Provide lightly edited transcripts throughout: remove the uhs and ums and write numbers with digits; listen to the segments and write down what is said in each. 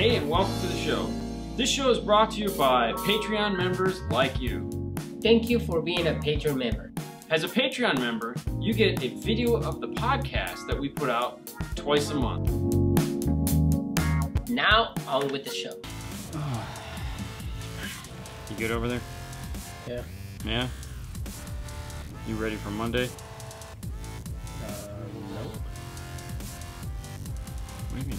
Hey, and welcome to the show. This show is brought to you by Patreon members like you. Thank you for being a Patreon member. As a Patreon member, you get a video of the podcast that we put out twice a month. Now, on with the show. You good over there? Yeah. Yeah? You ready for Monday? No. What do you mean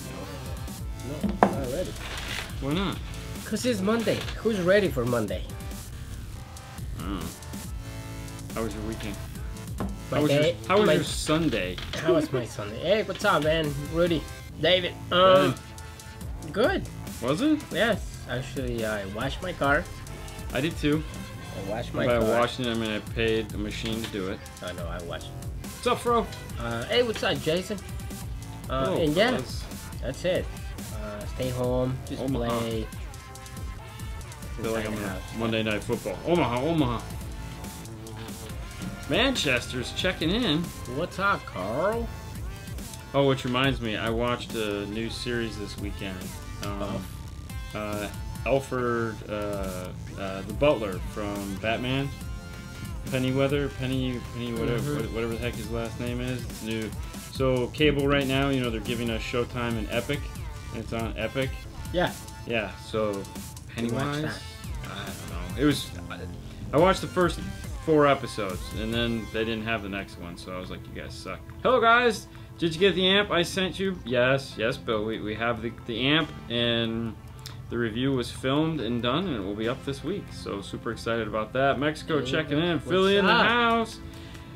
No, not ready. no? Why not? Because it's Monday. Who's ready for Monday? How was your weekend? How was your Sunday? How was my Sunday? Hey, what's up, man? Rudy, David. Good. Was it? Yes. Actually, I washed my car. I did too. I washed my car. By washing it, I mean I paid a machine to do it. I know, I washed. What's up, Fro? Hey, what's up, Jason? And yeah, fellas. that's it. Stay home, just Omaha. play. I feel like I'm on Monday Night Football. Omaha. Manchester's checking in. What's up, Carl? Oh, which reminds me, I watched a new series this weekend. Alfred, the butler from Batman. Penny, whatever the heck his last name is. It's new. So cable right now, you know, they're giving us Showtime and Epic. And it's on Epic. Yeah. Yeah. So Pennywise. that? I don't know. It was. I watched the first 4 episodes, and then they didn't have the next one, so I was like, you guys suck. Hello, guys. Did you get the amp I sent you? Yes, Bill. We have the amp, and the review was filmed and done, and it will be up this week. So super excited about that. Mexico checking in. Philly in the house.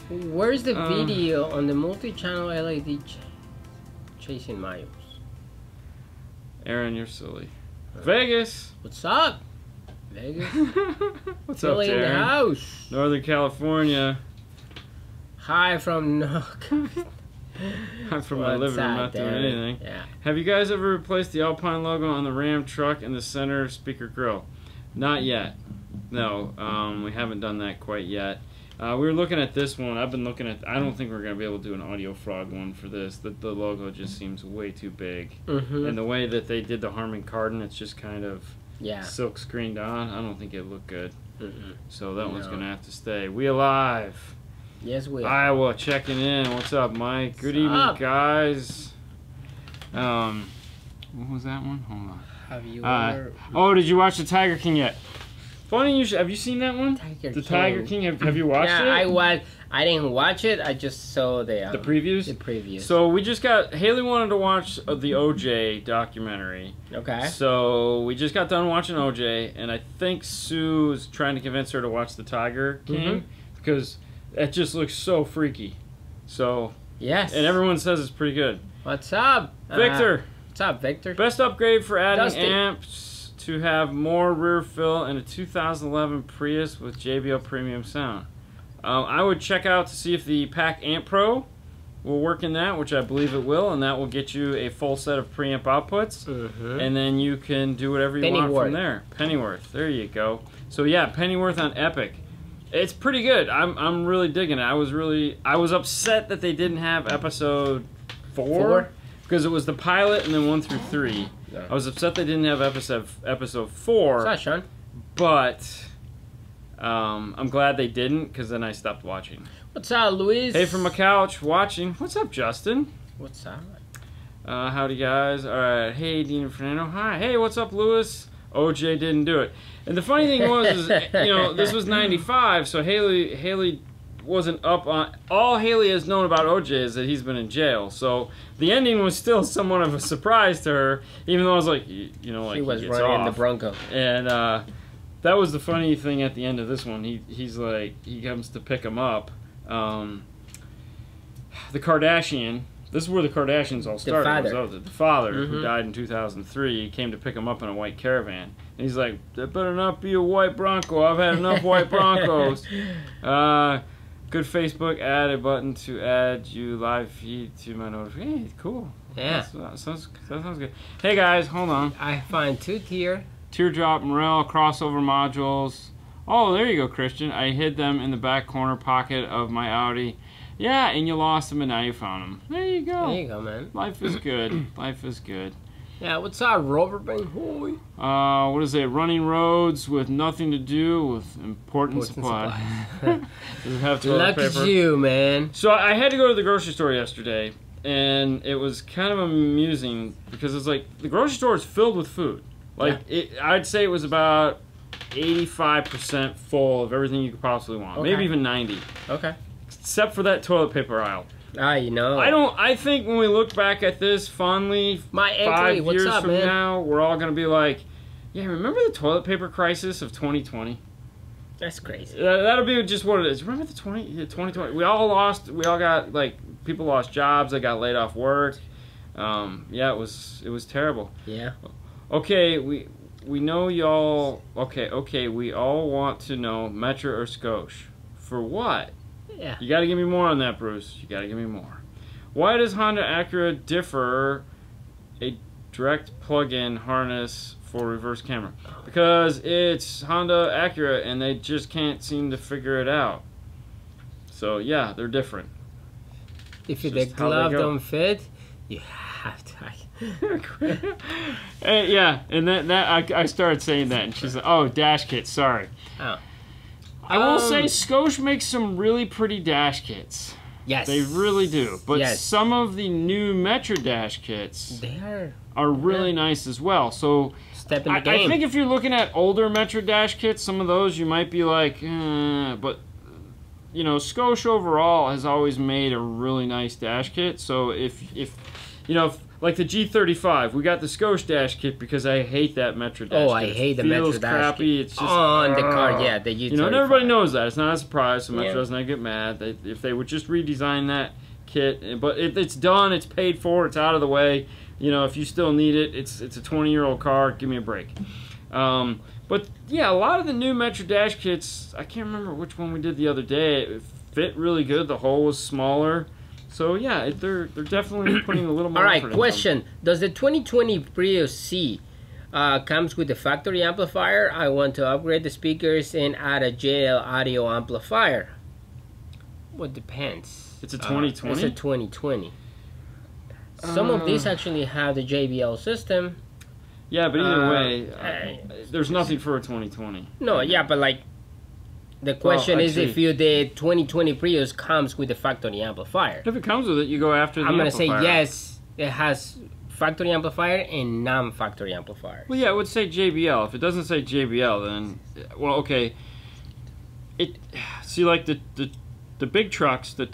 Where's the video on the multi-channel LED chasing Mayos? Aaron, you're silly. Vegas. What's up, Vegas? What's Philly up, in the Aaron? house. Northern California. Hi from I'm from my living room, not doing anything. Yeah. Have you guys ever replaced the Alpine logo on the Ram truck and the center speaker grill? Not yet. No, we haven't done that quite yet. We were looking at this one. I've been looking at. I don't think we're gonna be able to do an Audio Frog one for this. The logo just seems way too big, and the way that they did the Harman Kardon, it's just kind of silk screened on. I don't think it looked good. So that one's gonna have to stay. We alive. Yes, we are. Iowa checking in. What's up, Mike? Good evening, guys. What was that one? Hold on. Have you ever... Oh, did you watch the Tiger King yet? Funny you should. Have you seen that one? Tiger King. Have you watched it? Yeah, I didn't watch it. I just saw the previews. The previews. So we just got. Haley wanted to watch the OJ documentary. Okay. So we just got done watching OJ, and I think Sue is trying to convince her to watch the Tiger King because it just looks so freaky. So yes. And everyone says it's pretty good. What's up, Victor? What's up, Victor? Best upgrade for adding Dusty. amps to have more rear fill and a 2011 Prius with JBL premium sound. I would check out to see if the Pack Amp Pro will work in that, which I believe it will, and that will get you a full set of preamp outputs, and then you can do whatever you want from there. Pennyworth, there you go. So yeah, Pennyworth on Epic. It's pretty good. I'm really digging it. I was upset that they didn't have episode 4 because it was the pilot and then 1 through 3. I was upset they didn't have episode 4. What's up, Sean? But I'm glad they didn't, because then I stopped watching. What's up, Luis? Hey, from my couch, watching. What's up, Justin? What's up? Howdy, guys. All right. Hey, Dean and Fernando. Hi. Hey, what's up, Lewis? OJ didn't do it. And the funny thing was, is, you know, this was 95, so Haley wasn't up on... All Haley has known about OJ is that he's been in jail. So the ending was still somewhat of a surprise to her, even though I was like, you know, like, he was he gets running off. the Bronco. And that was the funny thing at the end of this one. He's like, he comes to pick him up. The Kardashian... This is where the Kardashians all started. The father who died in 2003 came to pick him up in a white caravan. And he's like, that better not be a white Bronco. I've had enough white Broncos. Good Facebook, add a button to add you live feed to my notification. Hey, cool. Yeah. That sounds good. Hey, guys, hold on. I find 2 tier. Teardrop Morel crossover modules. Oh, there you go, Christian. I hid them in the back corner pocket of my Audi. Yeah, and you lost them, and now you found them. There you go. There you go, man. Life is good. Life is good. Yeah, what's up, Robert Van Hoy? What is it? Running roads with nothing to do with important supplies. Does it have toilet paper? Lucky you, man. So I had to go to the grocery store yesterday, and it was kind of amusing because it's like the grocery store is filled with food. Like I'd say it was about 85% full of everything you could possibly want. Okay. Maybe even 90. Okay. Except for that toilet paper aisle. You know. I think when we look back at this fondly, My 5 what's years up, from man? now, we're all gonna be like, yeah, remember the toilet paper crisis of 2020? That's crazy. That'll be just what it is. Remember the 2020? We all got, like, people lost jobs, they got laid off work. Yeah, it was terrible. Yeah. Okay, we know y'all. Okay, we all want to know Metro or Scotia. For what? Yeah. You gotta give me more on that, Bruce. You gotta give me more. Why does Honda Acura differ a direct plug-in harness for reverse camera? Because it's Honda Acura and they just can't seem to figure it out. So yeah, they're different. If the glove don't fit, you have to. Yeah, and that I started saying that, and she's like, "Oh, dash kit, sorry." Oh. I will say Scotia makes some really pretty dash kits. Yes. They really do. But yes. some of the new Metro dash kits they are really nice as well. So step in the game. I think if you're looking at older Metro dash kits, some of those you might be like, but you know, Scotia overall has always made a really nice dash kit. So if you know, like the G35, we got the Scotia dash kit because I hate that Metro dash kit. I hate the Metro dash crappy. kit. It's just on the car, yeah, the G35. You know, and everybody knows that. It's not a surprise, so Metro doesn't get mad. If they would just redesign that kit, but it's done, it's paid for, it's out of the way. You know, if you still need it, it's a 20-year-old car. Give me a break. But yeah, a lot of the new Metro dash kits, I can't remember which one we did the other day. It fit really good. The hole was smaller. So yeah, they're definitely putting a little more. All right, effort into question: does the 2020 Prius C comes with the factory amplifier? I want to upgrade the speakers and add a JL audio amplifier. Well, depends. It's a 2020. It's a 2020. Some of these actually have the JBL system. Yeah, but either way, there's nothing for a 2020. No, yeah, but like. The question is if the 2020 Prius comes with the factory amplifier. If it comes with it, you go after the amplifier. I'm going to say yes, it has factory amplifier and non-factory amplifiers. Well, yeah, it would say JBL. If it doesn't say JBL, then, well, okay. See, like the big trucks, the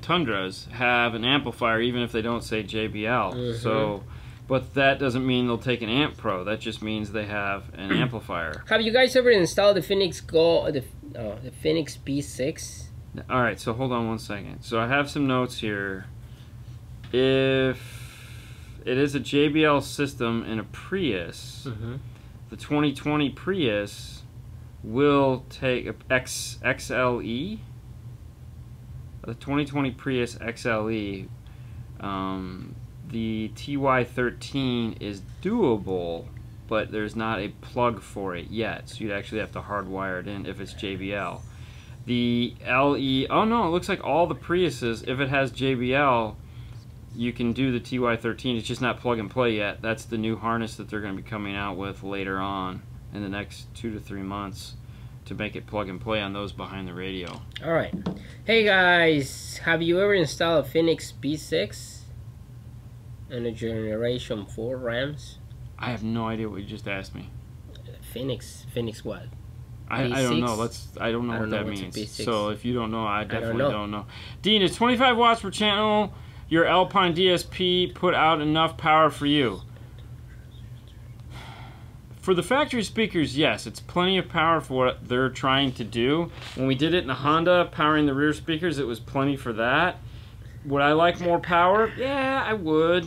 Tundras, have an amplifier even if they don't say JBL. Mm-hmm. So, but that doesn't mean they'll take an Amp Pro. That just means they have an amplifier. Have you guys ever installed the Phoenix the Phoenix B6? All right, so hold on one second. So I have some notes here. If it is a JBL system in a Prius, the 2020 Prius will take XLE. The 2020 Prius XLE. The TY13 is doable, but there's not a plug for it yet, so you'd actually have to hardwire it in if it's JBL. The LE, oh no, it looks like all the Priuses, if it has JBL, you can do the TY13. It's just not plug and play yet. That's the new harness that they're going to be coming out with later on in the next 2 to 3 months to make it plug and play on those behind the radio. All right. Hey guys, have you ever installed a Phoenix B6 and a Generation 4 Rams? I have no idea what you just asked me. Phoenix what? I don't know. I don't know what that means. So if you don't know, I definitely don't know. Dean, is 25 watts per channel your Alpine DSP put out enough power for you? For the factory speakers, yes, it's plenty of power for what they're trying to do. When we did it in the Honda, powering the rear speakers, it was plenty for that. Would I like more power? Yeah, I would,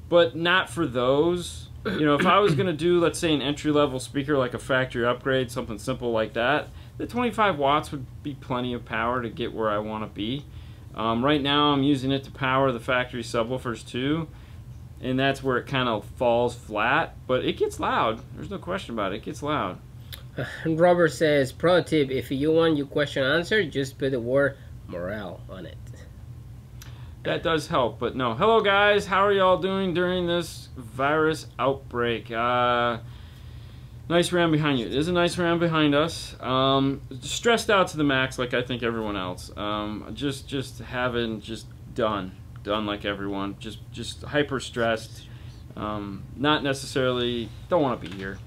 but not for those. You know, if I was going to do, let's say, an entry-level speaker like a factory upgrade, something simple like that, the 25 watts would be plenty of power to get where I want to be. Right now, I'm using it to power the factory subwoofers too, and that's where it kind of falls flat, but it gets loud. There's no question about it. It gets loud. Robert says, pro tip, if you want your question answered, just put the word morale on it. that does help. But no, hello guys, how are y'all doing during this virus outbreak? Nice round behind you. There's a nice round behind us. Stressed out to the max, like I think everyone else. Just having done like everyone. Just hyper stressed. Not necessarily don't want to be here,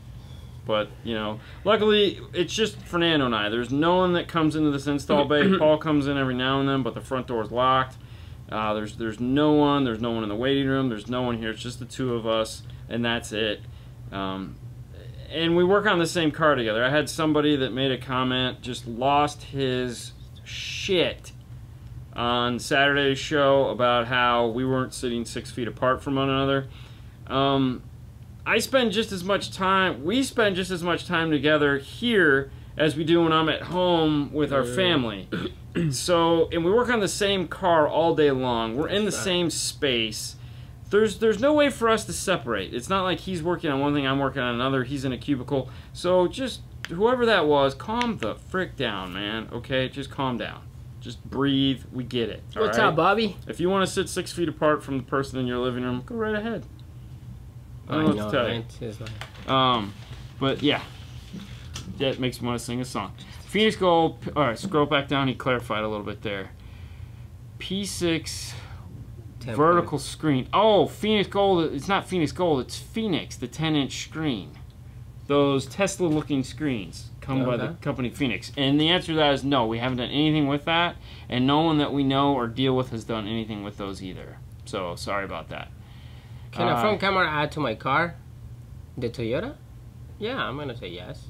but you know, luckily it's just Fernando and I. There's no one that comes into this install bay. Paul comes in every now and then, but the front door is locked. There's no one. There's no one in the waiting room. There's no one here. It's just the two of us, and that's it. And we work on the same car together. I had somebody that made a comment, just lost his shit on Saturday's show about how we weren't sitting 6 feet apart from one another. We spend just as much time together here as we do when I'm at home with our family. So, and we work on the same car all day long. We're in the same space. There's no way for us to separate. It's not like he's working on one thing, I'm working on another, he's in a cubicle. So just, whoever that was, calm the frick down, man, okay? Just calm down. Just breathe, we get it. What's up, Bobby? If you want to sit 6 feet apart from the person in your living room, go right ahead. I don't know what to tell you. But yeah, that makes me want to sing a song. Phoenix Gold, alright, scroll back down, he clarified a little bit there. P6... vertical screen. Oh, Phoenix Gold. It's not Phoenix Gold. It's Phoenix, the 10-inch screen. Those Tesla-looking screens come by the company Phoenix. And the answer to that is no. We haven't done anything with that, and no one that we know or deal with has done anything with those either. So sorry about that. Can a front camera add to my car? The Toyota? Yeah, I'm gonna say yes.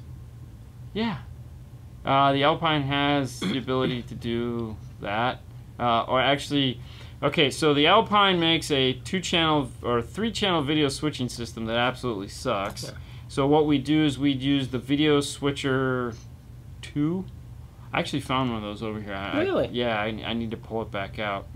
Yeah. The Alpine has the ability to do that. Or actually... Okay, so the Alpine makes a 2-channel or 3-channel video switching system that absolutely sucks. Yeah. So what we do is we use the Video Switcher 2. I actually found one of those over here. Really? Yeah, I need to pull it back out.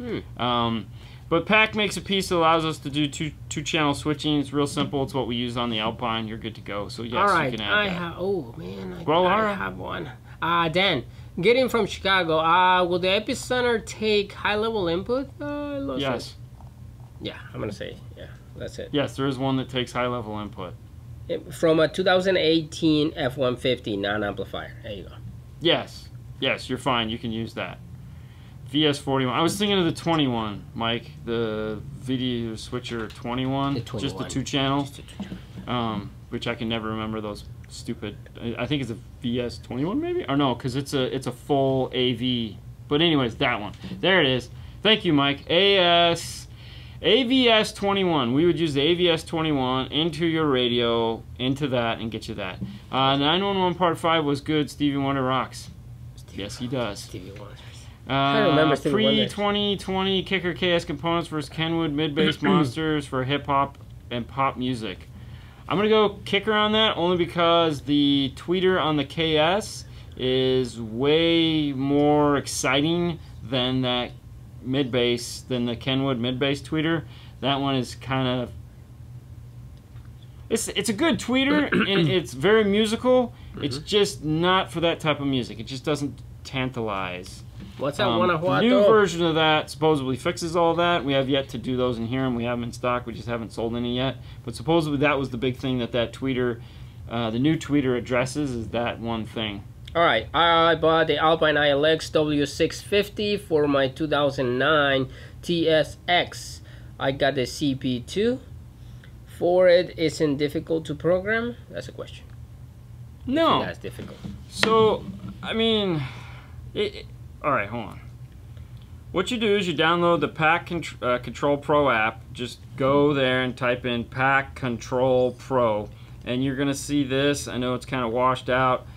But PAC makes a piece that allows us to do two-channel switching. It's real simple. It's what we use on the Alpine. You're good to go. So yes, you can add that. Oh man, I have one. Dan. Getting from Chicago, will the Epicenter take high-level input? Yes. Yeah, I'm going to say, yeah, that's it. Yes, there is one that takes high-level input. From a 2018 F-150 non-amplifier. There you go. Yes. Yes, you're fine. You can use that. VS41. I was thinking of the 21, Mike. The Video Switcher 21. The 21. Just the 2-channel. Which I can never remember those stupid. I think it's a VS21 maybe, or no, because it's a full AV. But anyways, that one. There it is. Thank you, Mike. AVS21. We would use the AVS21 into your radio, into that, and get you that. 911 Part 5 was good. Stevie Wonder rocks. Yes, he does. Stevie Wonder. I remember Stevie Wonder. Pre-2020 Kicker KS components versus Kenwood mid-bass monsters for hip-hop and pop music. I'm going to go Kicker on that only because the tweeter on the KS is way more exciting than that mid-bass, than the Kenwood mid-bass tweeter. That one is kind of... It's a good tweeter, and it's very musical. It's just not for that type of music. It just doesn't tantalize. What's that one? The new version of that supposedly fixes all that. We have yet to do those in here, and we have them in stock. We just haven't sold any yet. But supposedly that was the big thing that tweeter, the new tweeter addresses, is that one thing. All right, I bought the Alpine ILX W650 for my 2009 TSX. I got the CP2. For it, isn't difficult to program? That's a question. No. That's difficult. So, I mean... Alright, hold on. What you do is you download the PAC Control Pro app. Just go there and type in PAC Control Pro. And you're going to see this. I know it's kind of washed out.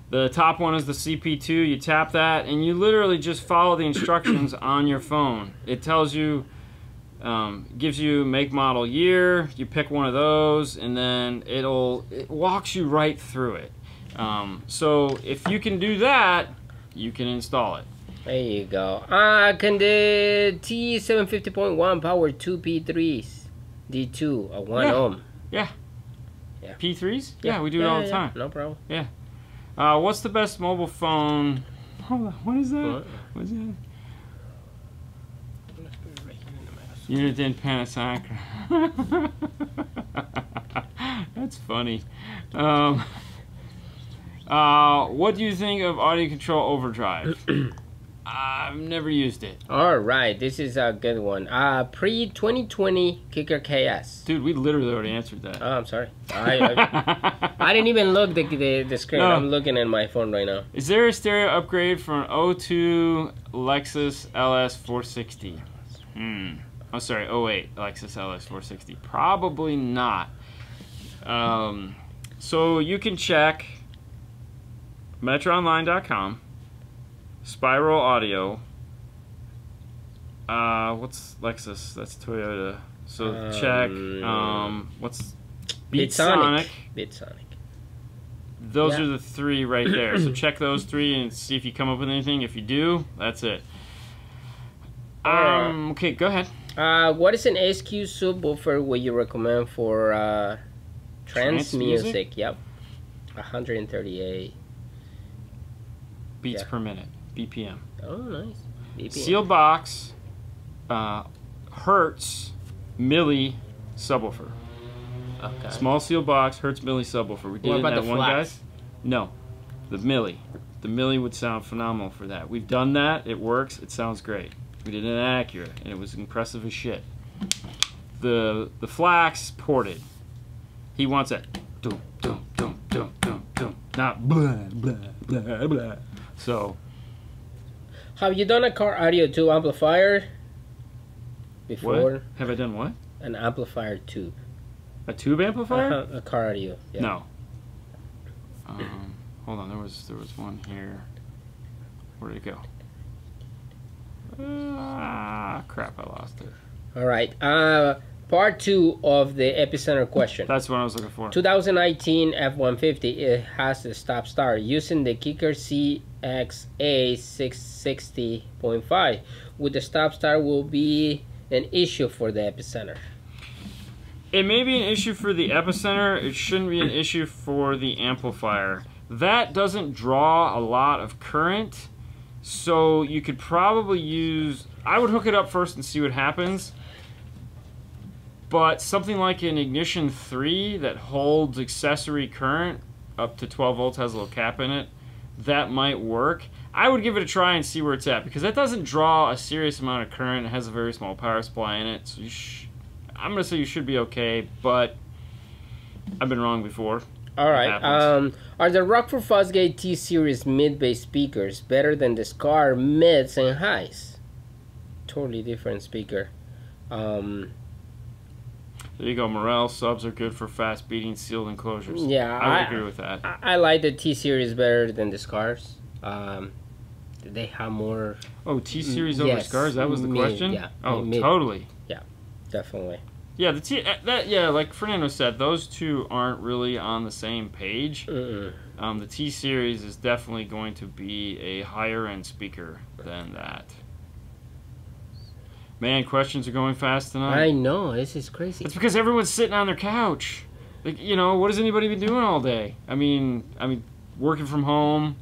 The top one is the CP2. You tap that and you literally just follow the instructions on your phone. It tells you, gives you make, model, year. You pick one of those and then it walks you right through it. So if you can do that, you can install it. There you go. Can the T750.1 power 2 P3s? D2, a 1 ohm. Yeah. P3s? Yeah, we do it all the time. No problem. Yeah. What's the best mobile phone? Hold on, what is that? What is that? Unit in Panasonic. That's funny. What do you think of audio control overdrive? I've never used it. All right, this is a good one. Pre-2020 Kicker KS. Dude, we literally already answered that. Oh, I'm sorry. I didn't even look the screen. No. I'm looking at my phone right now. Is there a stereo upgrade for an 02 Lexus LS 460? I'm sorry, 08 Lexus LS 460. Probably not. So you can check metroonline.com, Spiral Audio. What's Lexus? That's Toyota. So check. What's Beatsonic? Beatsonic. Those are the three right there. So check those three and see if you come up with anything. If you do, that's it. Okay, go ahead. What is an SQ subwoofer would you recommend for trance music? Yep. 138 beats per minute, BPM. Oh, nice. BPM. Sealed box, Hertz, milli subwoofer. Okay. Small sealed box, Hertz milli subwoofer. We did What it in about that the one, flats? guys. No, the milli. The milli would sound phenomenal for that. We've done that. It works. It sounds great. We did it in Acura, and it was impressive as shit. The flax ported. He wants that. Dum dum dum dum dum dum. Not blah blah blah blah. So. Have you done a car audio 2 amplifier before? What? Have I done what? An amplifier tube. A tube amplifier? A car audio. Yeah. No. Hold on. There was one here. Where did it go? Crap! I lost it. All right. Part 2 of the epicenter question. That's what I was looking for. 2019 F-150. It has the stop start using the Kicker CXA 660.5. With the stop start will be an issue for the epicenter. It may be an issue for the epicenter. It shouldn't be an issue for the amplifier. That doesn't draw a lot of current, so you could probably use... I would hook it up first and see what happens. But something like an Ignition 3 that holds accessory current up to 12 volts, has a little cap in it, that might work. I would give it a try and see where it's at, because that doesn't draw a serious amount of current. It has a very small power supply in it, so I'm going to say you should be okay, but I've been wrong before. All right. Are the Rockford Fosgate T-Series mid-bass speakers better than the Scar mids and highs? Totally different speaker. There you go. Morel subs are good for fast beating sealed enclosures. Yeah, I would agree with that. I like the T-Series better than the Scars. They have more... Oh, T-Series over Scars? That was the question? Yeah. Oh, totally. Yeah, definitely. Yeah, like Fernando said, those two aren't really on the same page. The T-Series is definitely going to be a higher-end speaker than that. Man, questions are going fast tonight. I know, this is crazy. It's because everyone's sitting on their couch. Like, you know, what has anybody been doing all day? I mean, working from home.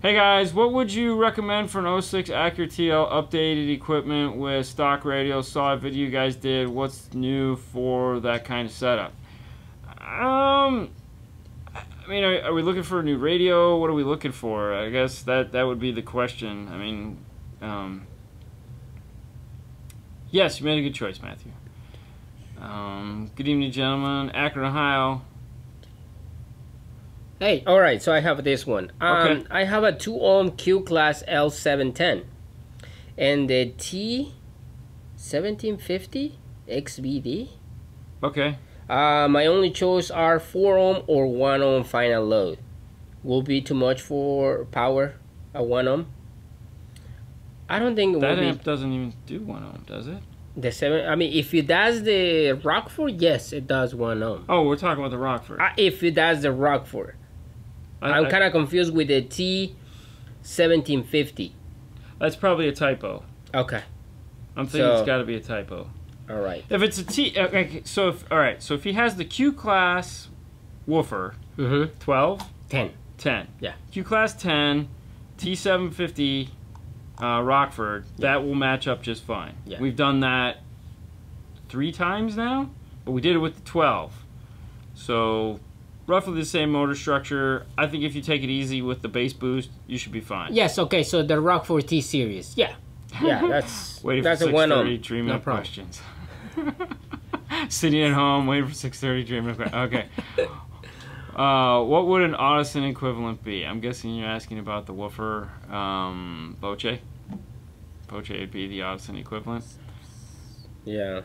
Hey guys, what would you recommend for an 06 Acura TL updated equipment with stock radio? Saw a video you guys did. What's new for that kind of setup? I mean, are we looking for a new radio? What are we looking for? I guess that would be the question. I mean, yes, you made a good choice, Matthew. Good evening, gentlemen. Akron, Ohio. Hey, all right, so I have this one. Okay. I have a 2-ohm Q-Class L710 and the T1750 XBD. Okay. My only choice are 4-ohm or 1-ohm final load. Will be too much for power, a 1-ohm? I don't think it will that be. amp doesn't even do 1-ohm, does it? The 7. I mean, if it does the Rockford, yes, it does 1-ohm. Oh, we're talking about the Rockford. If it does the Rockford, I'm kind of confused with the T1750. That's probably a typo. Okay. I'm thinking it's got to be a typo. All right. If it's a T, okay, so if he has the Q class woofer, 12, 10, yeah, Q class 10, T750. Rockford, that will match up just fine. Yeah. We've done that 3 times now, but we did it with the 12. So roughly the same motor structure. I think if you take it easy with the bass boost, you should be fine. Yes, okay, so the Rock 4T series. Yeah. Yeah, that's waiting that's for a 6:30, dreaming no of problem. questions. Sitting at home, waiting for 6:30, dreaming of questions. Okay. What would an Audison equivalent be? I'm guessing you're asking about the woofer Boche. Boche would be the Audison equivalent. Yeah.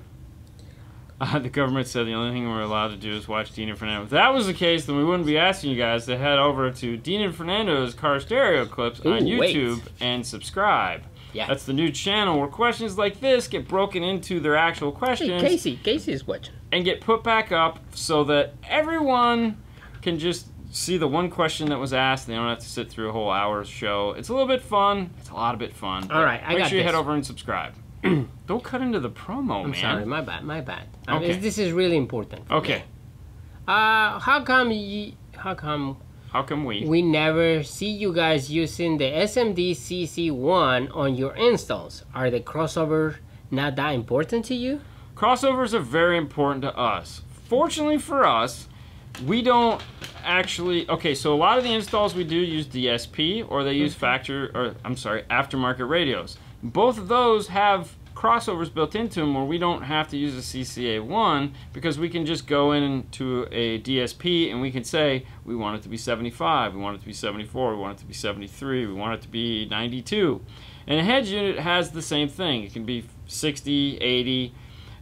The government said the only thing we're allowed to do is watch Dean and Fernando. If that was the case, then we wouldn't be asking you guys to head over to Dean and Fernando's Car Stereo Clips on YouTube and subscribe. Yeah. That's the new channel where questions like this get broken into their actual questions. Hey, Casey is watching. And get put back up so that everyone can just see the one question that was asked. They don't have to sit through a whole hour's show. It's a little bit fun. It's a lot of bit fun. All right, I got Make sure you this. head over and subscribe. Don't cut into the promo, I'm man. sorry, my bad. Okay. This is really important. Okay. How come we never see you guys using the SMD CC1 on your installs? Are the crossovers not that important to you? Crossovers are very important to us. Fortunately for us, we don't actually. Okay, so a lot of the installs we do use DSP or they use aftermarket radios. Both of those have crossovers built into them where we don't have to use a CCA1 because we can just go into a DSP and we can say we want it to be 75, we want it to be 74, we want it to be 73, we want it to be 92. And a head unit has the same thing. It can be 60, 80.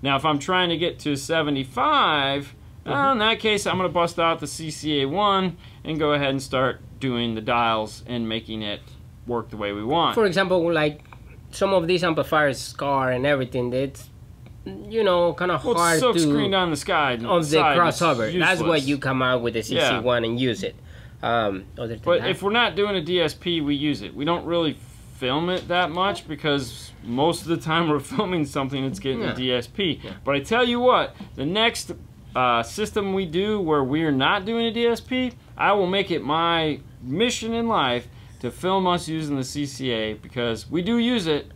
Now if I'm trying to get to 75, in that case I'm going to bust out the CCA1 and go ahead and start doing the dials and making it work the way we want. For example, like some of these amplifiers, SCAR and everything, it's, you know, kind of hard silk to screened on the sky of the crossover. That's why useless. you come out with the CC1 and use it. Other than But that, if we're not doing a DSP, we use it. We don't really film it that much because most of the time we're filming something that's getting a DSP. Yeah. But I tell you what, the next system we do where we're not doing a DSP, I will make it my mission in life to film us using the CCA because we do use it,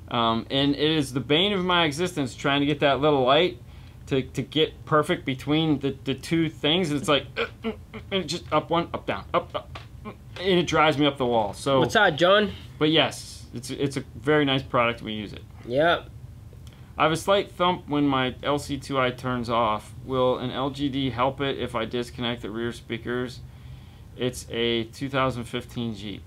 and it is the bane of my existence trying to get that little light to get perfect between the two things. And it's like, and it just up one, up down, up, and it drives me up the wall. So what's up, John? But yes, it's a very nice product. We use it. Yeah. I have a slight thump when my LC2I turns off. Will an LGD help it if I disconnect the rear speakers? It's a 2015 Jeep.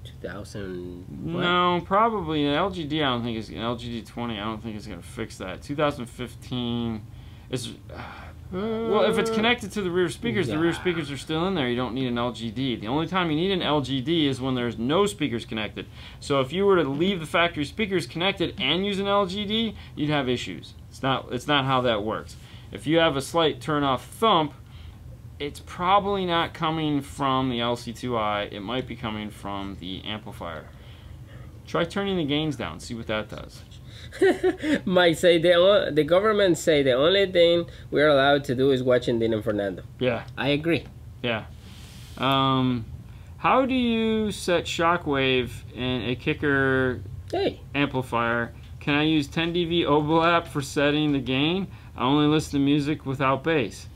2000. No, probably an LGD. I don't think it's an LGD 20. I don't think it's gonna fix that. 2015 is. Well, if it's connected to the rear speakers, the rear speakers are still in there. You don't need an LGD. The only time you need an LGD is when there's no speakers connected. So if you were to leave the factory speakers connected and use an LGD, you'd have issues. It's not how that works. If you have a slight turn off thump, it's probably not coming from the LC2I. It might be coming from the amplifier. Try turning the gains down. See what that does. Mike say the government say the only thing we're allowed to do is watching Dean and Fernando. Yeah. I agree. Yeah. How do you set shockwave in a kicker amplifier? Can I use 10 dB overlap for setting the gain? I only listen to music without bass.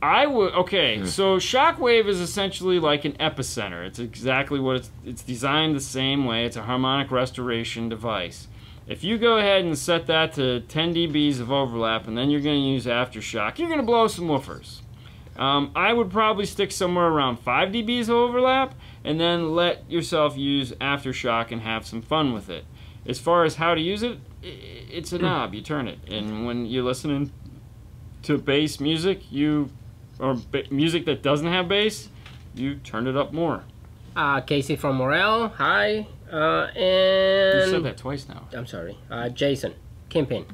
I would. Okay, so shockwave is essentially like an epicenter. It's exactly what it's designed the same way. It's a harmonic restoration device. If you go ahead and set that to 10 dBs of overlap and then you're going to use aftershock, you're going to blow some woofers. I would probably stick somewhere around 5 dBs of overlap and then let yourself use aftershock and have some fun with it. As far as how to use it, it's a knob. You turn it, and when you're listening to bass music, music that doesn't have bass, you turn it up more. Casey from Morel, hi. And you said that twice now. I'm sorry. Jason, Kimpin.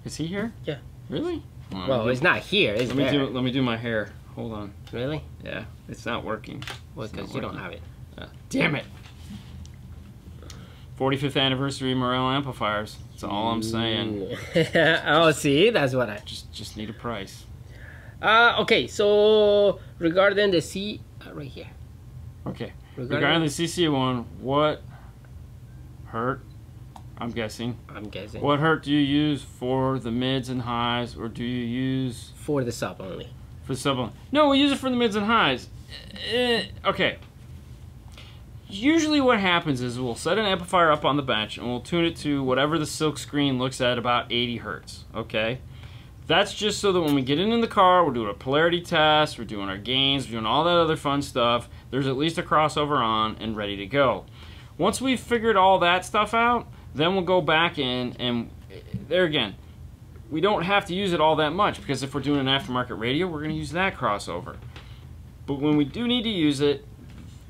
Is he here? Yeah. Really? Well, it's not here. It's there. Let me do my hair. Hold on. Really? Yeah, it's not working. Well, because you don't have it. Damn it. 45th anniversary Morel amplifiers. That's all I'm saying. Oh, see, that's what I just need a price. Okay, so regarding the right here. Okay. Regarding the CCA1, what hurt I'm guessing. I'm guessing. What hertz do you use for the mids and highs, or do you use For the sub only. for the sub only? No, we use it for the mids and highs. Okay. Usually what happens is we'll set an amplifier up on the bench and we'll tune it to whatever the silk screen looks at about 80 hertz, okay? That's just so that when we get in the car, we're doing a polarity test, we're doing our gains, we're doing all that other fun stuff, there's at least a crossover on and ready to go. Once we've figured all that stuff out, then we'll go back in and there again, we don't have to use it all that much because if we're doing an aftermarket radio, we're going to use that crossover. But when we do need to use it,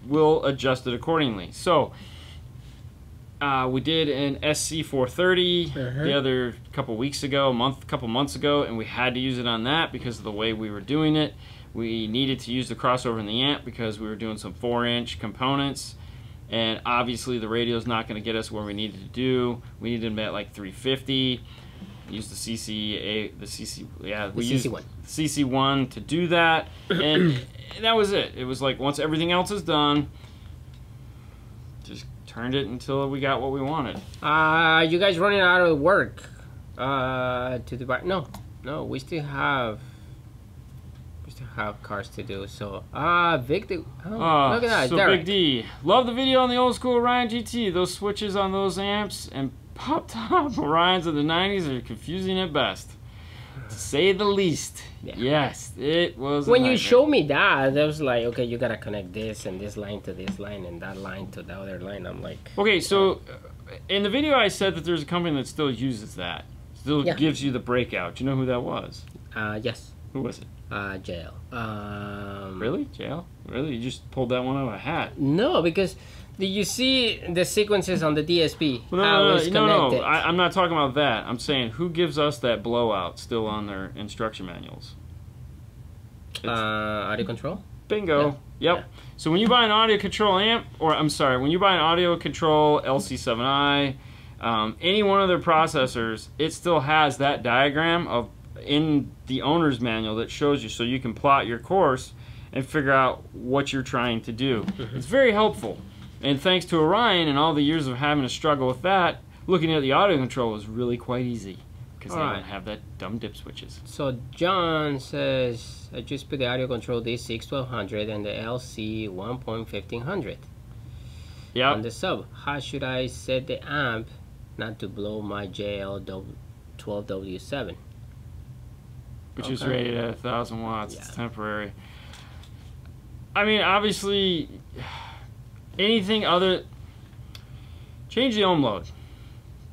we'll adjust it accordingly. So we did an SC430 the other couple weeks ago, couple months ago, and we had to use it on that because of the way we were doing it. We needed to use the crossover in the amp because we were doing some 4-inch components, and obviously the radio's not going to get us where we needed to do. We needed them at like 350. Use the CC1 to do that, and that was it. It was like once everything else is done, just turned it until we got what we wanted. You guys running out of work to the back? No, we still have cars to do. So Victor, look at that. So Derek. Big D, love the video on the old school Orion GT. Those switches on those amps and pop top Orions of the 90s are confusing at best, to say the least. Yeah. Yes, it was. When you showed me that, I was like, okay, you gotta connect this and this line to this line and that line to the other line. I'm like, okay, so in the video I said that there's a company that still uses that, still gives you the breakout. Do you know who that was? Yes. Who was it? Jail. Really? Jail? Really? You just pulled that one out of a hat? No, because you see the sequences on the DSP? Well, no. I'm not talking about that. I'm saying who gives us that blowout still on their instruction manuals? Audio control? Bingo. Yeah. Yep. Yeah. So when you buy an audio control amp, or I'm sorry, when you buy an audio control LC7i, any one of their processors, it still has that diagram of in the owner's manual that shows you, so you can plot your course and figure out what you're trying to do. It's very helpful. And thanks to Orion and all the years of having to struggle with that, looking at the audio control was really quite easy because they don't have that dumb dip switches. So John says, I just put the audio control D6 1200 and the LC 1.1500 on the sub. How should I set the amp not to blow my JL 12W7? Which is rated at 1,000 watts. It's temporary. I mean, obviously, anything other... Change the ohm load.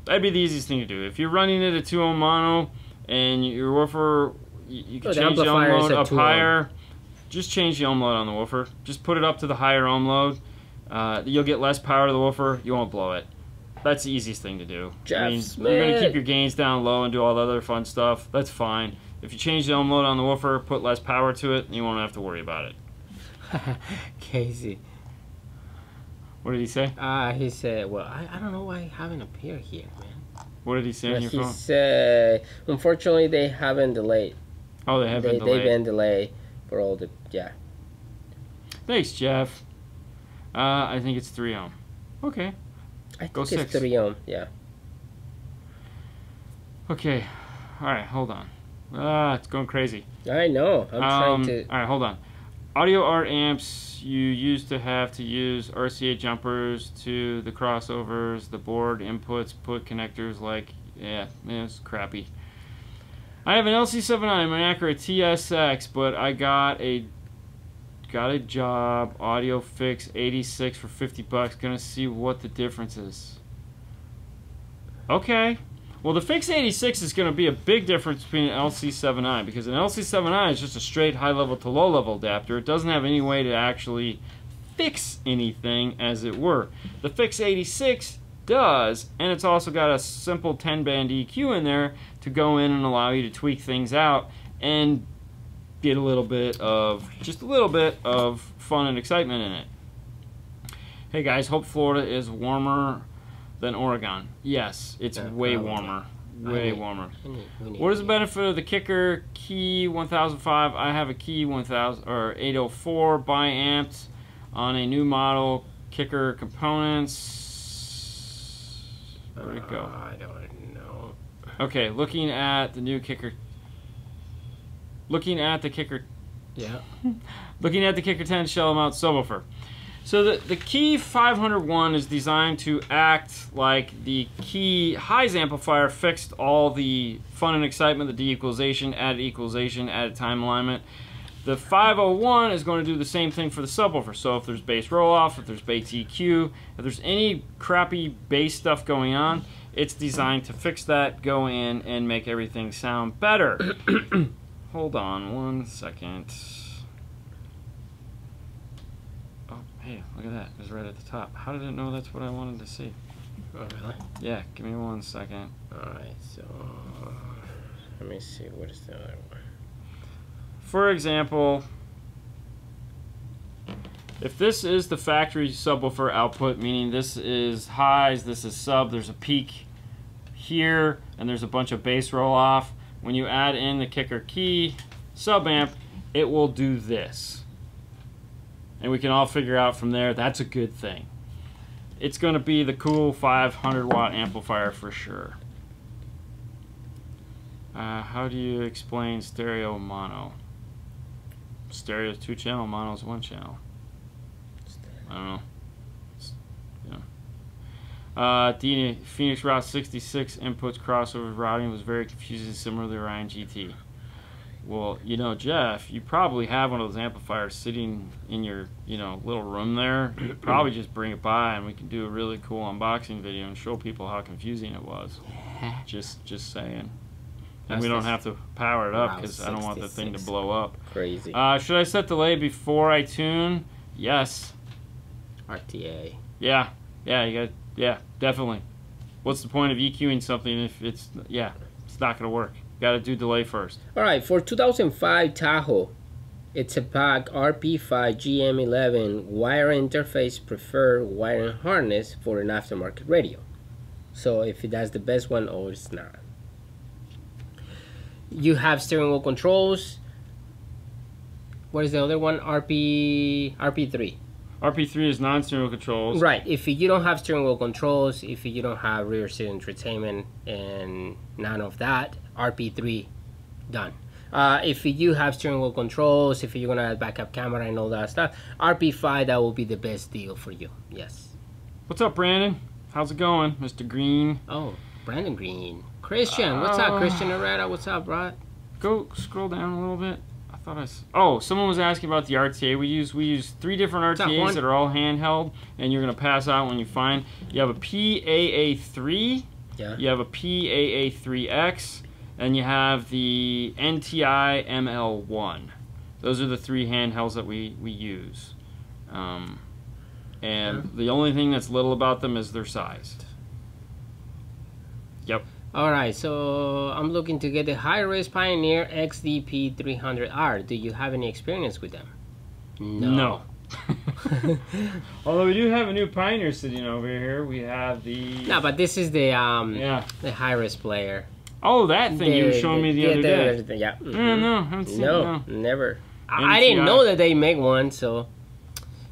That'd be the easiest thing to do. If you're running it at 2 ohm mono and your woofer, you can change the ohm load up higher. Just change the ohm load on the woofer. Just put it up to the higher ohm load. You'll get less power to the woofer. You won't blow it. That's the easiest thing to do. I mean, you're going to keep your gains down low and do all the other fun stuff. That's fine. If you change the ohm load on the woofer, put less power to it, you won't have to worry about it. Casey. What did he say? He said, well, I don't know why I haven't appeared here, man. What did he say on your phone? He said, unfortunately, they haven't delayed. Oh, they haven't delayed. They've been delayed for all the, Thanks, Jeff. I think it's 3 ohm. Okay. I think it's 3 ohm, yeah. Okay. All right, hold on. It's going crazy. I know. I'm trying to... All right, hold on. Audio art amps, you used to have to use RCA jumpers to the crossovers, the board inputs, put connectors like... Yeah, it's crappy. I have an LC7i, my Acura TSX, but I got a job, Audio Fix 86 for 50 bucks. Gonna see what the difference is. Okay. Well, the Fix 86 is going to be a big difference between an LC7i, because an LC7i is just a straight high-level to low-level adapter. It doesn't have any way to actually fix anything, as it were. The Fix 86 does, and it's also got a simple 10-band EQ in there to go in and allow you to tweak things out and get a little bit of, just a little bit of fun and excitement in it. Hey guys, hope Florida is warmer than Oregon. Yes, it's way warmer. Way warmer. What is the benefit of the Kicker Key 1005? I have a Key 1000 or 804 bi-amped on a new model Kicker components. Where'd it go? I don't know. Okay, looking at the new kicker. Looking at the kicker. Yeah. Looking at the kicker 10 shell mount subwoofer. So the Key 501 is designed to act like the Key Highs amplifier fixed all the fun and excitement, the de-equalization, added time alignment. The 501 is going to do the same thing for the subwoofer. So if there's bass roll-off, if there's bass EQ, if there's any crappy bass stuff going on, it's designed to fix that, go in, and make everything sound better. Hold on 1 second. Oh, hey, look at that. It's right at the top. How did it know that's what I wanted to see? Oh, really? Yeah, give me 1 second. Alright, so let me see, what is the other one? For example, if this is the factory subwoofer output, meaning this is highs, this is sub, there's a peak here, and there's a bunch of bass roll off. When you add in the kicker key sub amp, it will do this. And we can all figure out from there, that's a good thing. It's going to be the cool 500 watt amplifier for sure. How do you explain stereo mono? Stereo is 2 channel, mono is 1 channel. I don't know. Yeah. Phoenix Route 66 inputs crossover routing was very confusing, similar to the Orion GT. Well, you know, Jeff, you probably have one of those amplifiers sitting in your, little room there. You could probably just bring it by, and we can do a really cool unboxing video and show people how confusing it was. Just saying. And we don't have to power it up because I don't want the thing to blow up. Crazy. Should I set delay before I tune? Yes. RTA. Yeah, definitely. What's the point of EQing something if it's not gonna work? Got to do delay first. All right, for 2005 Tahoe, it's a pack RP5 GM11 wire interface preferred wiring harness for an aftermarket radio. So if that's the best one or it's not. You have steering wheel controls. What is the other one? RP3. RP3 is non-steering wheel controls. Right. If you don't have steering wheel controls, if you don't have rear seat entertainment and none of that, RP3 done. If you have steering wheel controls, if you're gonna add backup camera and all that stuff, RP5, that will be the best deal for you. Yes. What's up, Brandon? How's it going, Mr. Green? Oh, Brandon Green. Christian, what's up, Christian Herrera? What's up, bro? Go scroll down a little bit. I thought I. Oh, someone was asking about the RTA we use. We use 3 different RTAs that are all handheld, and you're gonna pass out when you find. You have a PAA3. Yeah. You have a PAA3X, and you have the NTI ML1. Those are the 3 handhelds that we use. And the only thing that's little about them is their size. Yep. Alright, so I'm looking to get the high-res Pioneer XDP300R. Do you have any experience with them? No. Although we do have a new Pioneer sitting over here. We have the... No, but this is the the high-res player. Oh, that thing you were showing me the other day. Yeah. No, I haven't seen it. No, never. I didn't know that they make one, so...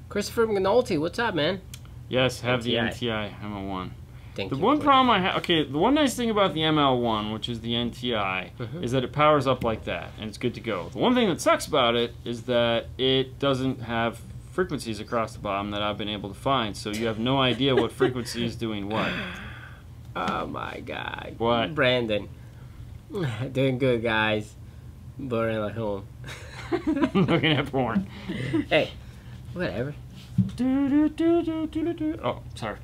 Christopher McNulty, what's up, man? Yes, have the NTI ML1. Thank the you. one problem I have, the one nice thing about the ML1, which is the NTI, is that it powers up like that, and it's good to go. The one thing that sucks about it is that it doesn't have frequencies across the bottom that I've been able to find, so you have no idea what frequency is doing what. Oh my God. What? Brandon. Doing good, guys. Boring at home. Looking at porn. Hey, whatever. Oh, sorry.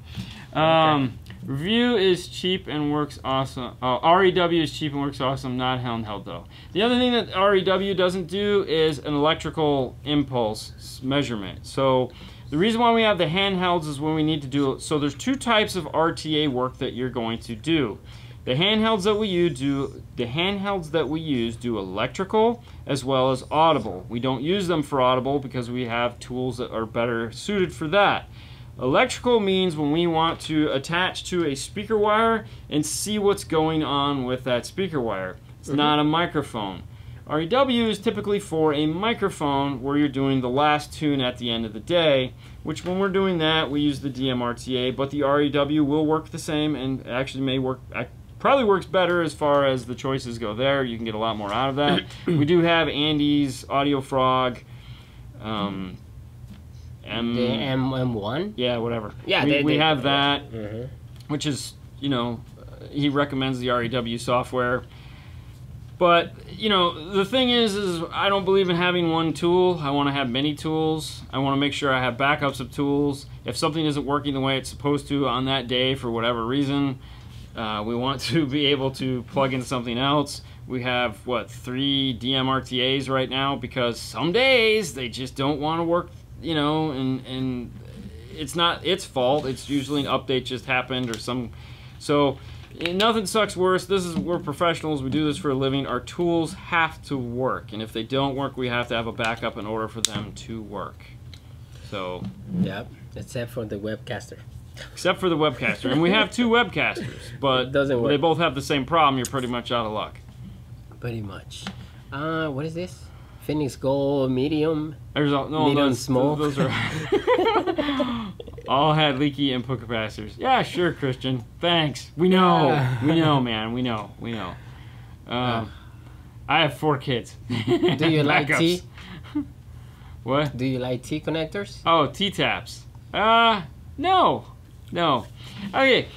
Review is cheap and works awesome. REW is cheap and works awesome, not handheld though. The other thing that REW doesn't do is an electrical impulse measurement. So the reason why we have the handhelds is when we need to do it. So there's 2 types of RTA work that you're going to do. The handhelds that we use do electrical as well as audible. We don't use them for audible because we have tools that are better suited for that. Electrical means when we want to attach to a speaker wire and see what's going on with that speaker wire. It's not a microphone. REW is typically for a microphone where you're doing the last tune at the end of the day, which when we're doing that, we use the DMRTA, but the REW will work the same and actually may work, probably works better as far as the choices go there. You can get a lot more out of that. We do have Andy's Audio Frog. The M1? Yeah, whatever. Yeah, we have that, which is, you know, he recommends the REW software. But, you know, the thing is I don't believe in having one tool. I want to have many tools. I want to make sure I have backups of tools. If something isn't working the way it's supposed to on that day for whatever reason, we want to be able to plug in something else. We have, what, 3 DMRTAs right now because some days they just don't want to work, you know, and it's not its fault. It's usually an update just happened or some... So... Nothing sucks worse. We're professionals. We do this for a living. Our tools have to work, and if they don't work, we have to have a backup in order for them to work. So. Yep. Except for the webcaster. Except for the webcaster, and we have 2 webcasters, but they both have the same problem. You're pretty much out of luck. Pretty much. What is this? Phoenix Gold Medium. Medium Small. Those are. All had leaky input capacitors. Yeah, sure, Christian. Thanks. We know. We know, man. We know. I have 4 kids. Do you like T? What? Do you like T connectors? Oh, T-taps. No. Okay.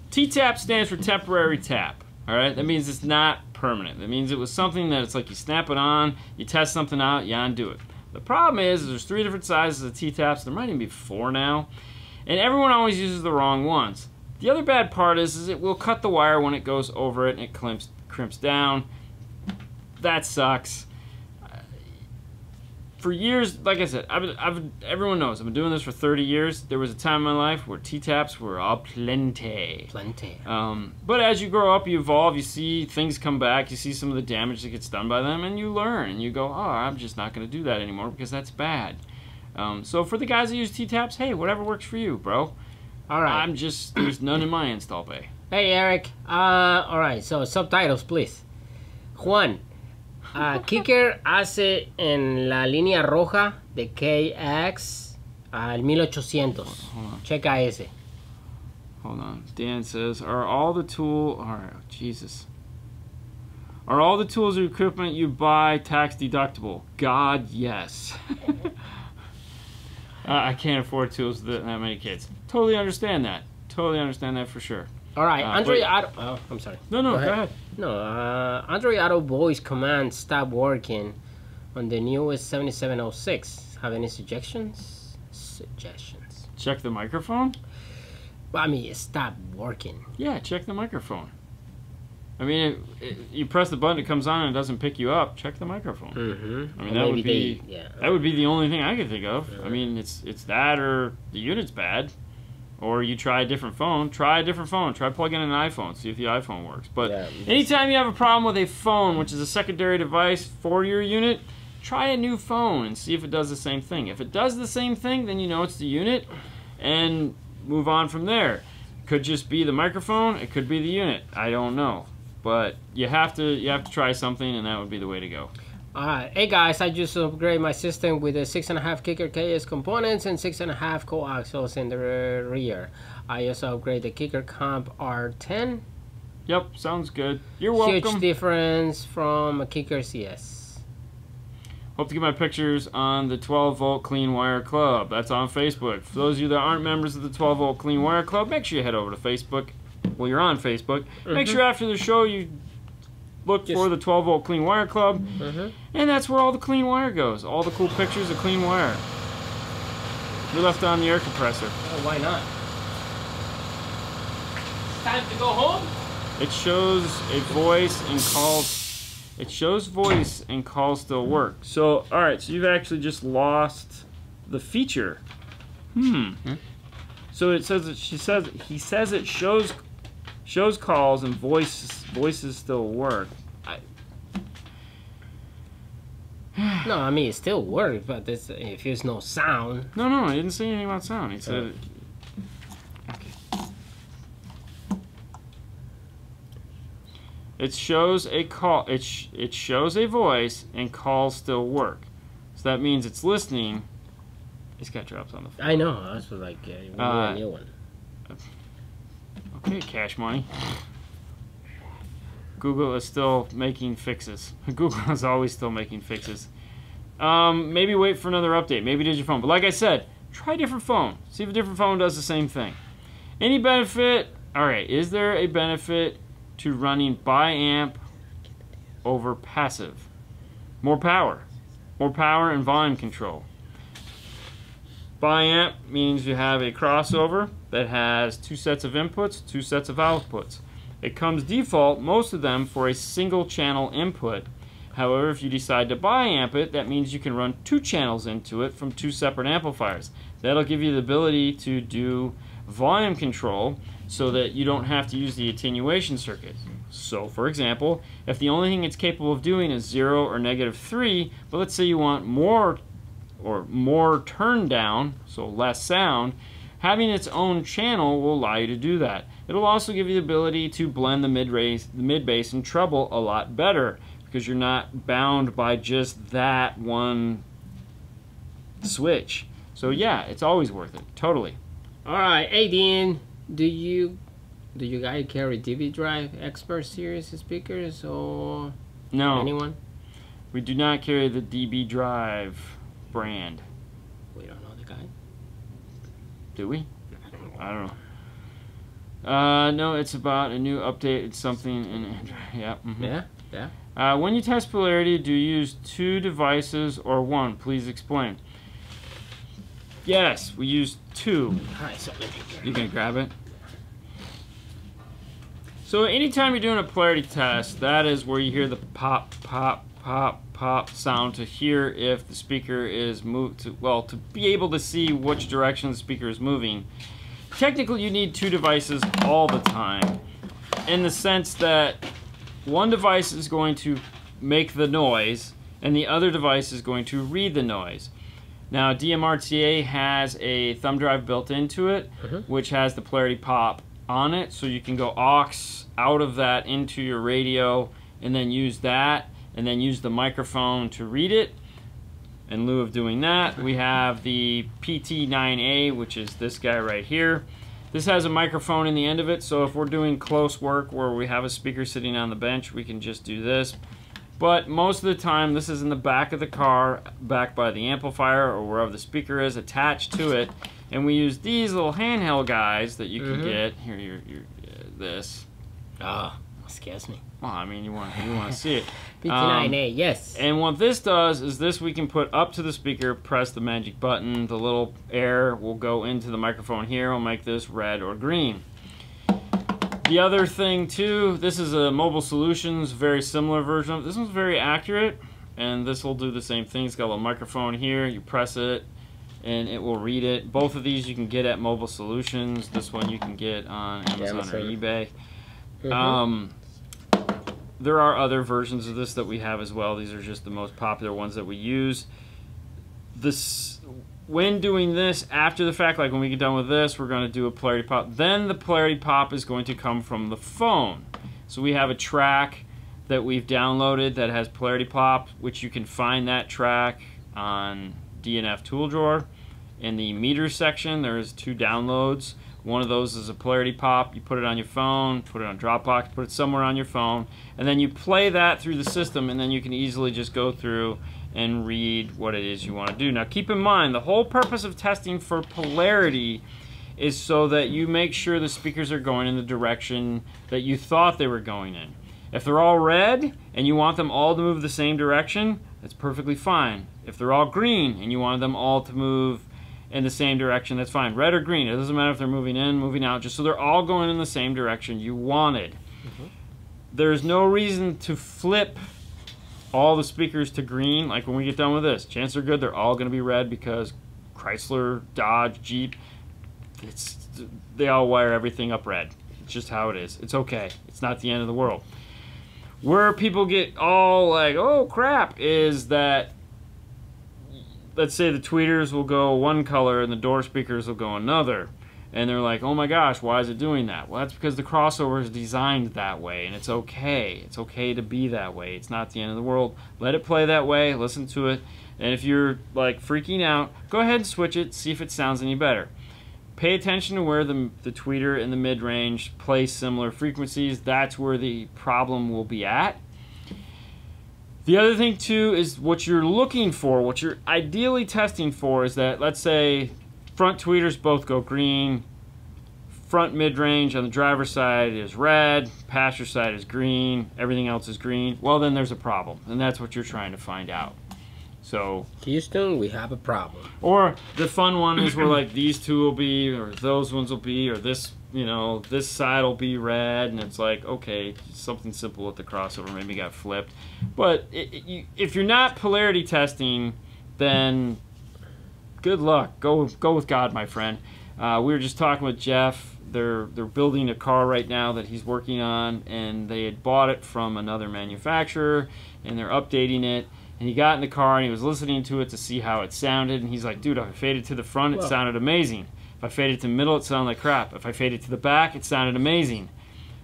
T-tap stands for temporary tap. All right? That means it's not permanent. That means it was something that it's like you snap it on, you test something out, you undo it. The problem is there's 3 different sizes of T-taps. There might even be 4 now. And everyone always uses the wrong ones. The other bad part is it will cut the wire when it goes over it and it crimps down. That sucks. For years, like I said, everyone knows, I've been doing this for 30 years. There was a time in my life where T-taps were plenty. But as you grow up, you evolve, you see things come back, you see some of the damage that gets done by them, and you learn, and you go, oh, I'm just not going to do that anymore because that's bad. So for the guys that use T-taps, hey, whatever works for you, bro. All right. There's none in my install bay. Hey, Eric. All right, so subtitles, please. Juan. Kicker hace en la línea roja de KX al 1800. Checa ese. Hold on. Dan says, are all the tools or equipment you buy tax deductible? God, yes. I can't afford tools with that many kids. Totally understand that. For sure. All right, Android Auto. Oh, I'm sorry. No, go ahead. No, Android Auto voice command stopped working on the newest 7706. Have any suggestions? Check the microphone? Well, I mean, it stopped working. Yeah, check the microphone. I mean, you press the button, it comes on, and it doesn't pick you up. Check the microphone. I mean, that would be the only thing I could think of. I mean, it's that or the unit's bad. Or you try a different phone. Try plugging in an iPhone. See if the iPhone works. But anytime you have a problem with a phone, which is a secondary device for your unit, try a new phone and see if it does the same thing. If it does the same thing, then you know it's the unit, and move on from there. Could just be the microphone. It could be the unit. I don't know. But you have to try something, and that would be the way to go. Alright, hey guys, I just upgraded my system with a 6.5 kicker KS components and 6.5 coaxials in the rear. I also upgraded the kicker comp R10. Yep, sounds good. You're welcome. Huge difference from a kicker CS. Hope to get my pictures on the 12 Volt Clean Wire Club. That's on Facebook. For those of you that aren't members of the 12 Volt Clean Wire Club, make sure you head over to Facebook. Well, you're on Facebook. Make sure after the show you look for the 12 Volt Clean Wire Club, and that's where all the clean wire goes. All the cool pictures of clean wire. We left on the air compressor. Oh, why not? It's time to go home. It shows a voice and calls. It shows voice and calls still work. So, all right. So you've actually just lost the feature. So it says that he says it shows calls and voices still work. No, I mean it still works, but if there's no sound. No, he didn't say anything about sound. He said. Okay. It shows a call. It shows a voice, and calls still work. So that means it's listening. It's got drops on the phone. I know. I was like, we need a new one. Okay, Cash Money. Google is still making fixes. Google is always still making fixes. Maybe wait for another update. Maybe Digiphone. But like I said, try a different phone. See if a different phone does the same thing. Any benefit? All right. Is there a benefit to running bi-amp over passive? More power. More power and volume control. Bi-amp means you have a crossover that has 2 sets of inputs, 2 sets of outputs. It comes default, most of them, for a single channel input. However, if you decide to bi-amp it, that means you can run 2 channels into it from 2 separate amplifiers. That'll give you the ability to do volume control so that you don't have to use the attenuation circuit. So, for example, if the only thing it's capable of doing is 0 or -3, but let's say you want more turn down, so less sound, having its own channel will allow you to do that. It'll also give you the ability to blend the mid bass and treble a lot better because you're not bound by just that one switch. So yeah, it's always worth it. Totally. All right, hey Dean, do you guys carry DV Drive Expert Series speakers or No, anyone? we do not carry the DB Drive brand. We don't know the guy. Do we? I don't know. No, it's about a new update. It's something in Android. Yeah. Yeah. When you test polarity, do you use 2 devices or 1? Please explain. Yes, we use 2. All right, so You can grab it. So anytime you're doing a polarity test, that is where you hear the pop, pop, pop, pop sound to hear if the speaker is moved to, well, to be able to see which direction the speaker is moving. Technically, you need 2 devices all the time, in the sense that one device is going to make the noise, and the other device is going to read the noise. Now, DMRTA has a thumb drive built into it, which has the polarity pop on it, so you can go aux out of that into your radio, and then use that, and then use the microphone to read it. In lieu of doing that, we have the PT9A, which is this guy right here. This has a microphone in the end of it, so if we're doing close work where we have a speaker sitting on the bench, we can just do this. But most of the time, this is in the back of the car, back by the amplifier or wherever the speaker is attached to it. And we use these little handheld guys that you can get. Here, this. Oh, scares me. Well, I mean, you want to see it. PT9A, yes. And what this does is this we can put up to the speaker, press the magic button, the little air will go into the microphone here, will make this red or green. The other thing too, this is a Mobile Solutions, very similar version of this one's very accurate, and this will do the same thing. It's got a little microphone here, you press it, and it will read it. Both of these you can get at Mobile Solutions. This one you can get on Amazon or eBay. There are other versions of this that we have as well. These are just the most popular ones that we use. When doing this, after the fact, like when we get done with this, we're going to do a polarity pop. Then the polarity pop is going to come from the phone. So we have a track that we've downloaded that has polarity pop, which you can find that track on DNF Tool Drawer. In the meters section, there's 2 downloads. One of those is a polarity pop. You put it on your phone, put it on Dropbox, put it somewhere on your phone, and then you play that through the system, and then you can easily just go through and read what it is you want to do. Now keep in mind, the whole purpose of testing for polarity is so that you make sure the speakers are going in the direction that you thought they were going in. If they're all red and you want them all to move the same direction, that's perfectly fine. If they're all green and you want them all to move in the same direction, that's fine. Red or green, it doesn't matter if they're moving in, moving out, just so they're all going in the same direction you wanted. There's no reason to flip all the speakers to green. Like when we get done with this, chances are good they're all going to be red because Chrysler, Dodge, Jeep, they all wire everything up red. It's just how it is. It's okay. It's not the end of the world. Where people get all like, oh crap, is that let's say the tweeters will go one color and the door speakers will go another. And they're like, oh my gosh, why is it doing that? Well, that's because the crossover is designed that way, and it's okay. It's okay to be that way. It's not the end of the world. Let it play that way. Listen to it. And if you're like freaking out, go ahead and switch it. See if it sounds any better. Pay attention to where the tweeter and the mid-range play similar frequencies. That's where the problem will be at. The other thing, too, is what you're looking for, what you're ideally testing for is that, let's say, front tweeters both go green, front mid-range on the driver's side is red, passenger side is green, everything else is green. Well, then there's a problem, and that's what you're trying to find out. So Houston, we have a problem. Or the fun one is where like these two will be, or those ones will be, or this, you know, this side will be red, and it's like, okay, something simple with the crossover maybe got flipped. But if you're not polarity testing, then good luck. Go with God, my friend. We were just talking with Jeff. They're building a car right now that he's working on, and they had bought it from another manufacturer, and they're updating it. And he got in the car and he was listening to it to see how it sounded. And he's like, dude, if I faded to the front, it sounded amazing. If I faded to the middle, it sounded like crap. If I faded to the back, it sounded amazing.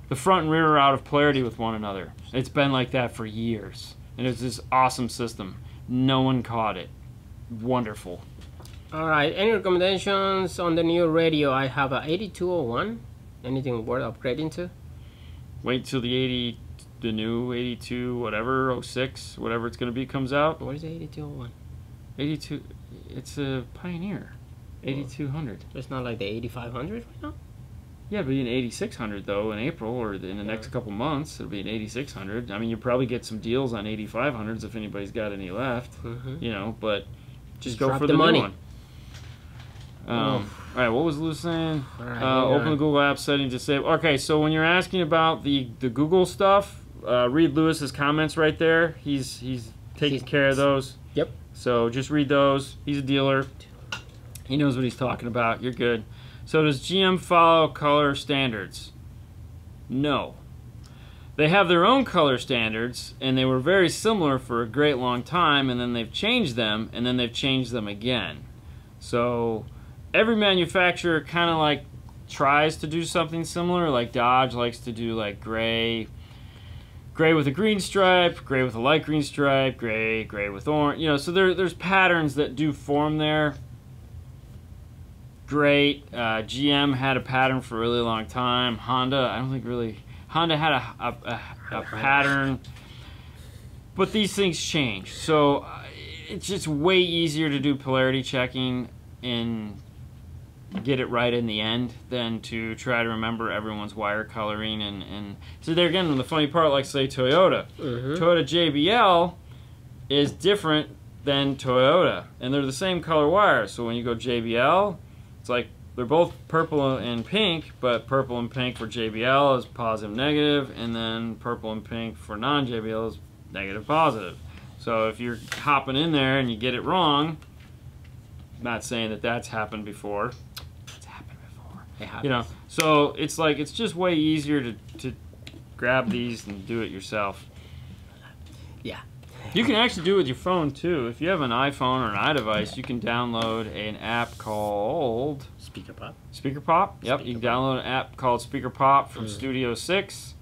The front and rear are out of polarity with one another. It's been like that for years. And it's this awesome system. No one caught it. Wonderful. All right. Any recommendations on the new radio? I have a 8201. Anything worth upgrading to? Wait till the new 82, whatever, 06, whatever it's going to be, comes out. What is the 8201? 82, it's a Pioneer. 8200. It's not like the 8500 right now? Yeah, it'll be an 8600 though in April, or in the next couple months. It'll be an 8600. I mean, you'll probably get some deals on 8500s if anybody's got any left. You know, but just go for the money. New one. All right, what was Lou saying? Right, open the Google Apps setting to save. Okay, so when you're asking about the Google stuff, read Lewis's comments right there. He's taking care of those. Yep. So just read those. He's a dealer. He knows what he's talking about. You're good. So does GM follow color standards? No. They have their own color standards, and they were very similar for a great long time, and then they've changed them, and then they've changed them again. So every manufacturer kind of like tries to do something similar. Like Dodge likes to do like gray with a green stripe, gray with a light green stripe, gray with orange. You know, so there's patterns that do form there. Great. GM had a pattern for a really long time. Honda, I don't think really. Honda had a pattern, but these things change. So it's just way easier to do polarity checking and get it right in the end than to try to remember everyone's wire coloring. And so there again, the funny part, like say Toyota. Toyota JBL is different than Toyota, and they're the same color wire. So when you go JBL, it's like they're both purple and pink, but purple and pink for JBL is positive, negative, and then purple and pink for non-JBL is negative, positive. So if you're hopping in there and you get it wrong, not saying that that's happened before. It's happened before. You know, so it's like it's just way easier to grab these and do it yourself. Yeah. You can actually do it with your phone too. If you have an iPhone or an iDevice, you can download an app called Speaker Pop. Speaker Pop. Yep, you can download an app called Speaker Pop from Studio 6.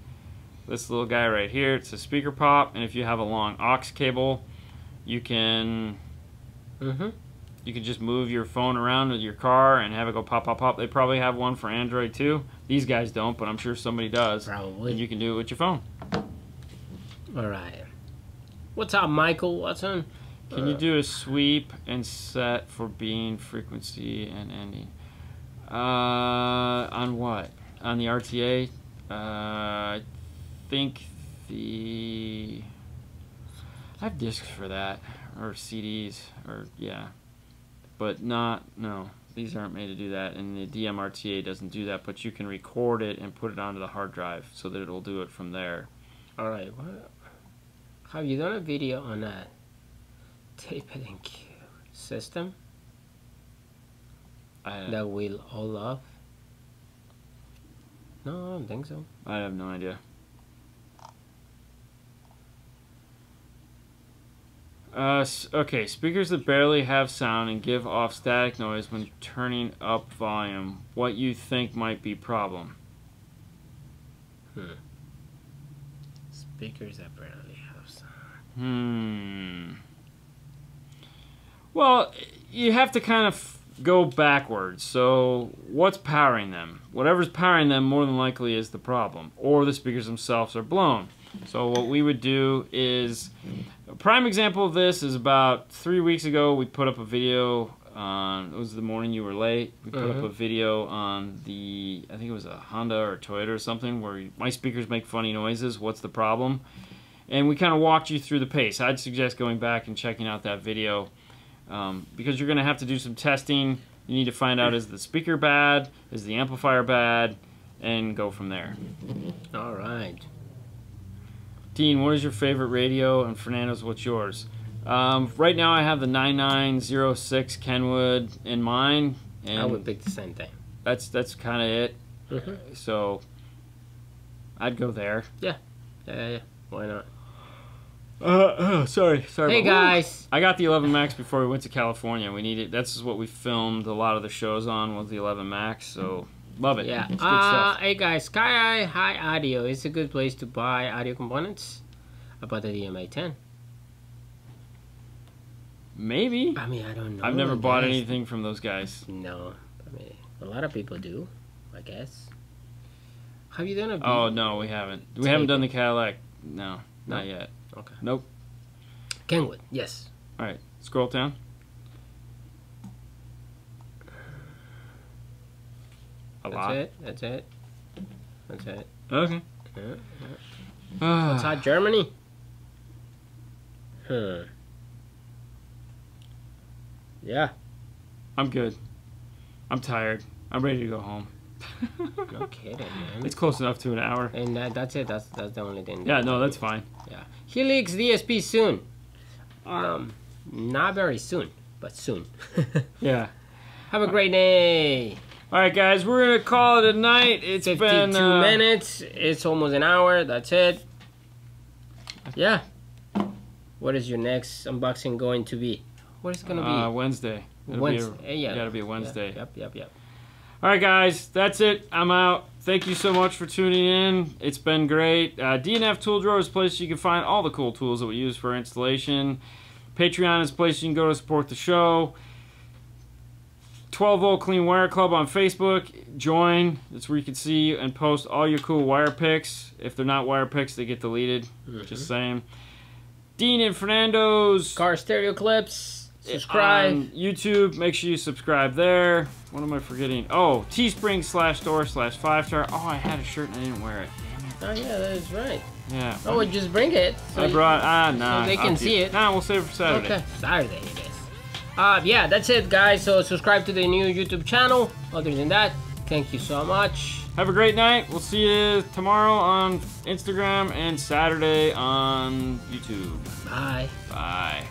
This little guy right here, it's a Speaker Pop, and if you have a long aux cable, you can you can just move your phone around with your car and have it go pop, pop, pop. They probably have one for Android too. These guys don't, but I'm sure somebody does. Probably. And you can do it with your phone. All right. What's up, Michael Watson? Can you do a sweep and set for being frequency and ending? On what? On the RTA? I think I have discs for that, or CDs, or yeah. But no, these aren't made to do that, and the DMRTA doesn't do that, but you can record it and put it onto the hard drive so that it'll do it from there. All right. Have you done a video on a tape and cue system that we'll all love? No, I don't think so. I have no idea. Okay, speakers that barely have sound and give off static noise when turning up volume. What you think might be problem? Speakers that barely have sound. Well, you have to kind of go backwards. So, what's powering them? Whatever's powering them more than likely is the problem. Or the speakers themselves are blown. So what we would do is, a prime example of this is about 3 weeks ago, we put up a video on, it was the morning you were late, we put up a video on the, I think it was a Honda or a Toyota or something, where my speakers make funny noises, what's the problem? And we kind of walked you through the pace. I'd suggest going back and checking out that video, because you're going to have to do some testing. You need to find out, is the speaker bad, is the amplifier bad, and go from there. All right. Dean, what is your favorite radio? And Fernando's, what's yours? Right now I have the 9906 Kenwood in mind. And I would pick the same thing. That's kind of it. So I'd go there. Yeah. Why not? Sorry. Hey guys. I got the 11 Max before we went to California. We needed. That's what we filmed a lot of the shows on, was the 11 Max. So love it. Yeah. It's good stuff. Hey guys, Sky High Audio is a good place to buy audio components. About the DMA-10. Maybe. I mean, I don't know. I've never bought anything from those guys. No. I mean, a lot of people do, I guess. Have you done a... Oh, no, we haven't. We haven't done the Cadillac. No, not yet. Okay. Nope. Kenwood, yes. All right, scroll down. That's it. Okay. Outside Germany? Yeah. I'm good. I'm tired. I'm ready to go home. No kidding, man. It's close enough to an hour. And that's it. That's the only thing. Yeah, no, that's fine. Yeah. Helix DSP soon. Not very soon, but soon. Yeah. Have a great day. All right, guys, we're gonna call it a night. It's 52 been minutes. It's almost an hour. That's it. Yeah. What is your next unboxing going to be? What is it gonna be? Wednesday. Wednesday. Gotta be a Wednesday. Yep. All right, guys, that's it. I'm out. Thank you so much for tuning in. It's been great. DNF Tool Drawer is a place you can find all the cool tools that we use for installation. Patreon is a place you can go to support the show. 12-volt Clean Wire Club on Facebook. Join. That's where you can see and post all your cool wire picks. If they're not wire picks, they get deleted. Just saying. Dean and Fernando's Car stereo clips. Subscribe. on YouTube. Make sure you subscribe there. What am I forgetting? Oh, Teespring/store/5star. Oh, I had a shirt and I didn't wear it. Damn it. Oh yeah, that is right. Yeah. Oh, well, just bring it. So I brought. Nah. so they can see it. Nah, we'll save it for Saturday. Okay, Saturday, I guess. Yeah, that's it, guys. So subscribe to the new YouTube channel. Other than that, thank you so much. Have a great night. We'll see you tomorrow on Instagram and Saturday on YouTube. Bye. Bye.